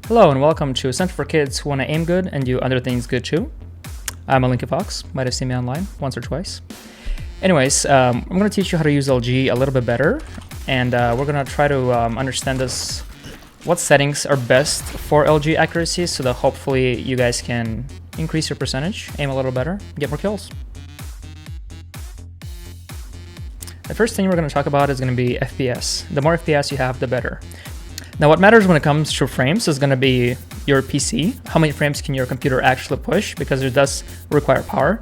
Hello and welcome to Center for Kids who want to aim good and do other things good too. I'm Malinki Fox, might have seen me online once or twice. Anyways, I'm going to teach you how to use LG a little bit better, and we're going to try to understand what settings are best for LG accuracy so that hopefully you guys can increase your percentage, aim a little better, get more kills. The first thing we're going to talk about is going to be FPS. The more FPS you have, the better. Now what matters when it comes to frames is going to be your PC. How many frames can your computer actually push, because it does require power.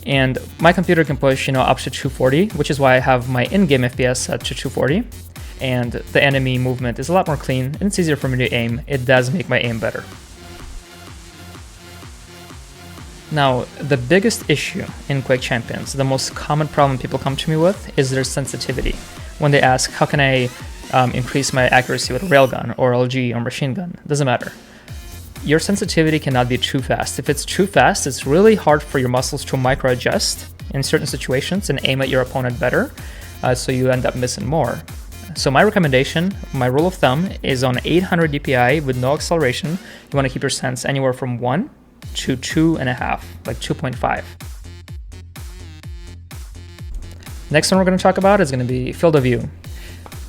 And my computer can push, up to 240, which is why I have my in-game FPS set to 240. And the enemy movement is a lot more clean and it's easier for me to aim. It does make my aim better. Now, the biggest issue in Quake Champions, the most common problem people come to me with, is their sensitivity. When they ask, how can I increase my accuracy with railgun or LG or machine gun? Doesn't matter. Your sensitivity cannot be too fast. If it's too fast, it's really hard for your muscles to micro adjust in certain situations and aim at your opponent better, so you end up missing more. So my recommendation, my rule of thumb, is on 800 DPI with no acceleration. You want to keep your sense anywhere from 1 to 2.5, like 2.5. Next one we're going to talk about is going to be field of view.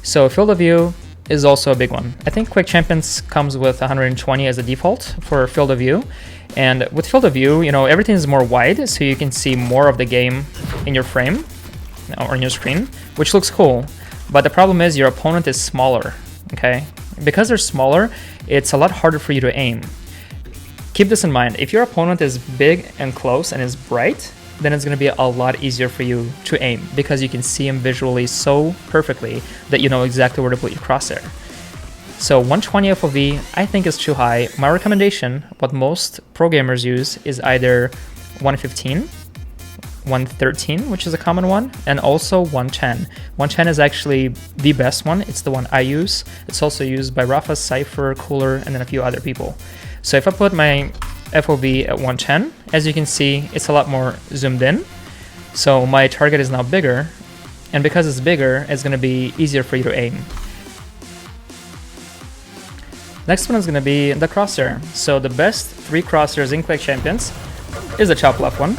So field of view is also a big one. I think Quake Champions comes with 120 as a default for field of view. And with field of view, everything is more wide, so you can see more of the game in your frame or in your screen, which looks cool. But the problem is your opponent is smaller, okay? Because they're smaller, it's a lot harder for you to aim. Keep this in mind. If your opponent is big and close and is bright, then it's going to be a lot easier for you to aim because you can see him visually so perfectly that you know exactly where to put your crosshair. So 120 FOV I think is too high. My recommendation, what most pro gamers use, is either 115, 113, which is a common one, and also 110. 110 is actually the best one. It's the one I use. It's also used by Rafa, Cypher, Cooler, and then a few other people. So if I put my FOV at 110, as you can see, it's a lot more zoomed in. So my target is now bigger, and because it's bigger, it's going to be easier for you to aim. Next one is going to be the crosshair. So the best 3 crosshairs in Quake Champions is the top left one,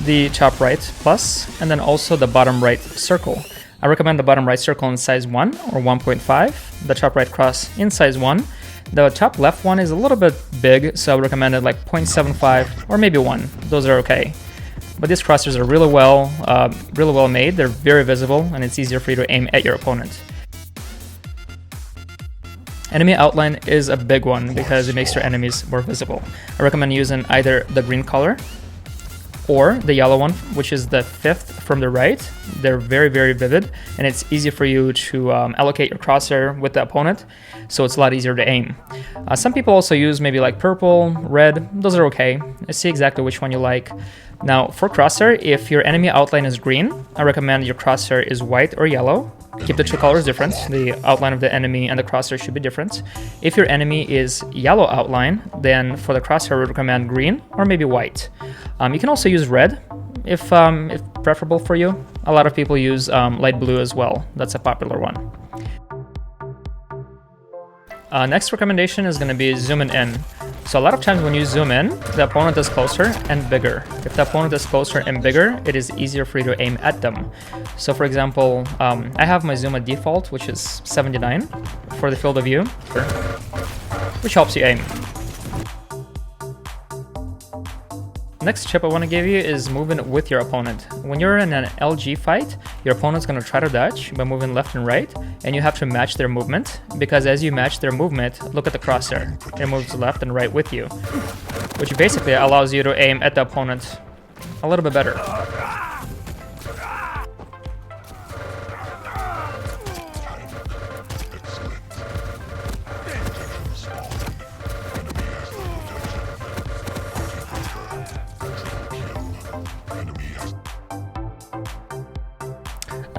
the top right plus, and then also the bottom right circle. I recommend the bottom right circle in size 1 or 1.5, the top right cross in size 1. The top left one is a little bit big, so I would recommend it like 0.75 or maybe 1. Those are okay. But these crosshairs are really well made. They're very visible, and it's easier for you to aim at your opponent. Enemy outline is a big one because it makes your enemies more visible. I recommend using either the green color or the yellow one, which is the 5th from the right. They're very, very vivid, and it's easy for you to allocate your crosshair with the opponent, so it's a lot easier to aim. Some people also use maybe like purple, red. Those are okay. I see exactly which one you like. Now for crosshair, if your enemy outline is green, I recommend your crosshair is white or yellow. Keep the 2 colors different. The outline of the enemy and the crosshair should be different. If your enemy is yellow outline, then for the crosshair, I would recommend green or maybe white. You can also use red if preferable for you. A lot of people use light blue as well. That's a popular one. Next recommendation is going to be zooming in. So a lot of times when you zoom in, the opponent is closer and bigger. If the opponent is closer and bigger, it is easier for you to aim at them. So for example, I have my zoom at default, which is 79 for the field of view, which helps you aim. Next tip I want to give you is moving with your opponent. When you're in an LG fight, your opponent's going to try to dodge by moving left and right, and you have to match their movement, because as you match their movement, look at the crosshair. It moves left and right with you, which basically allows you to aim at the opponent a little bit better.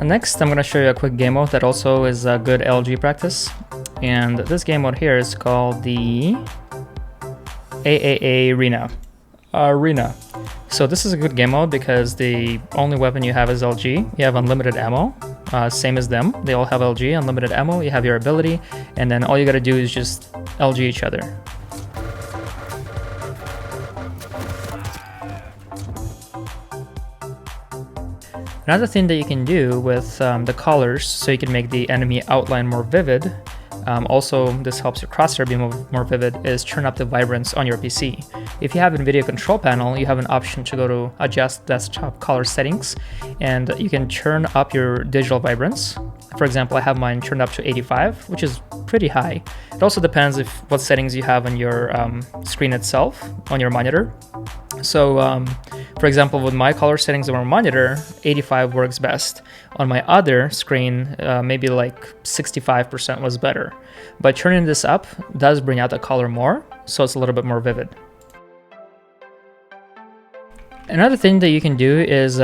Next, I'm going to show you a quick game mode that also is a good LG practice. And this game mode here is called the AAA Arena. So this is a good game mode because the only weapon you have is LG. You have unlimited ammo, same as them. They all have LG, unlimited ammo, you have your ability, and then all you gotta do is just LG each other. Another thing that you can do with the colors, so you can make the enemy outline more vivid, also this helps your crosshair be more vivid, is turn up the vibrance on your PC. If you have NVIDIA control panel, you have an option to go to adjust desktop color settings, and you can turn up your digital vibrance. For example, I have mine turned up to 85, which is pretty high. It also depends what settings you have on your screen itself, on your monitor. So for example, with my color settings on my monitor, 85 works best. On my other screen, maybe like 65% was better. But turning this up does bring out the color more, so it's a little bit more vivid. Another thing that you can do is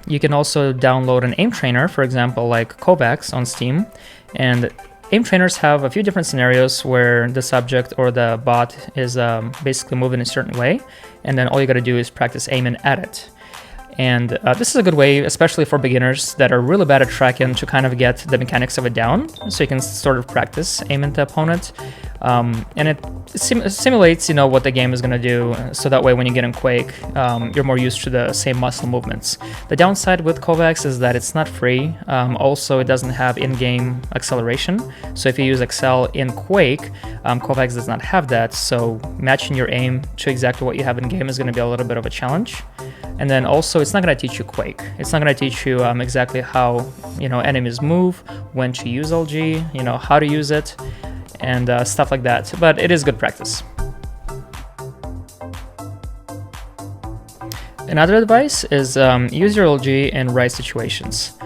you can also download an aim trainer, for example, like Kovacs on Steam. And aim trainers have a few different scenarios where the subject or the bot is basically moving a certain way, and then all you gotta do is practice aiming at it. And this is a good way, especially for beginners that are really bad at tracking, to kind of get the mechanics of it down, so you can sort of practice aiming the opponent. And it simulates, you know, what the game is going to do, so that way when you get in Quake, you're more used to the same muscle movements. The downside with Kovacs is that it's not free. Also, it doesn't have in-game acceleration. So if you use Excel in Quake, Kovacs does not have that, so matching your aim to exactly what you have in-game is going to be a little bit of a challenge. And then also, it's not going to teach you Quake. It's not going to teach you exactly how, you know, enemies move, when to use LG, you know, how to use it, and stuff like that. But it is good practice. Another advice is use your LG in right situations.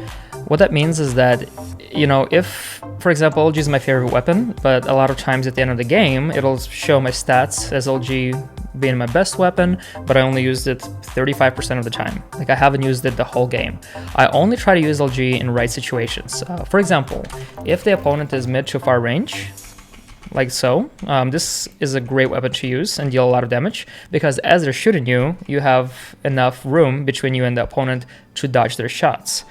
What that means is that, you know, if, for example, LG is my favorite weapon, but a lot of times at the end of the game, it'll show my stats as LG being my best weapon, but I only used it 35% of the time. Like, I haven't used it the whole game. I only try to use LG in right situations. For example, if the opponent is mid to far range, like so, this is a great weapon to use and deal a lot of damage, because as they're shooting you, you have enough room between you and the opponent to dodge their shots.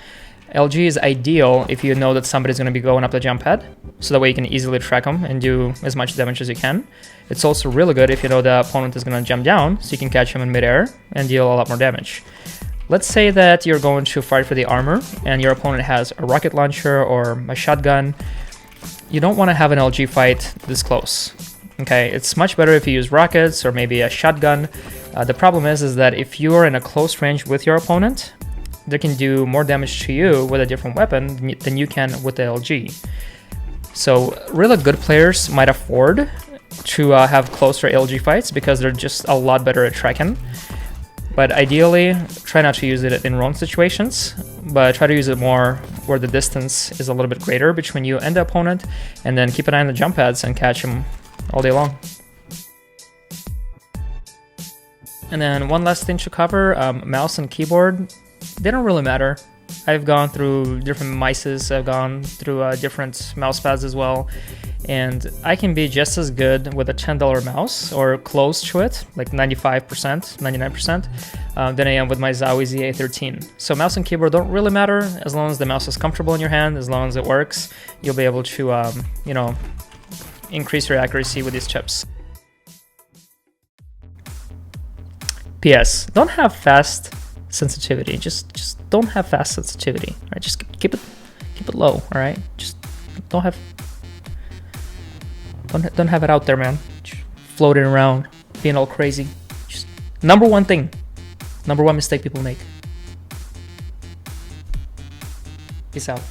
LG is ideal if you know that somebody's going to be going up the jump pad, so that way you can easily track them and do as much damage as you can. It's also really good if you know the opponent is going to jump down, so you can catch him in midair and deal a lot more damage. Let's say that you're going to fight for the armor and your opponent has a rocket launcher or a shotgun. You don't want to have an LG fight this close. Okay, it's much better if you use rockets or maybe a shotgun. The problem is that if you are in a close range with your opponent, they can do more damage to you with a different weapon than you can with the LG. So really good players might afford to have closer LG fights because they're just a lot better at tracking. But ideally, try not to use it in wrong situations, but try to use it more where the distance is a little bit greater between you and the opponent, and then keep an eye on the jump pads and catch them all day long. And then one last thing to cover, mouse and keyboard, they don't really matter. I've gone through different mices, I've gone through different mouse pads as well, and I can be just as good with a $10 mouse, or close to it, like 95%, 99%, than I am with my Zowie ZA13. So mouse and keyboard don't really matter. As long as the mouse is comfortable in your hand, as long as it works, you'll be able to, you know, increase your accuracy with these chips. PS, don't have fast sensitivity. Just don't have fast sensitivity. All right, just keep it low. All right, just don't have it out there, man. Just floating around, being all crazy. Just number one mistake people make. Peace out.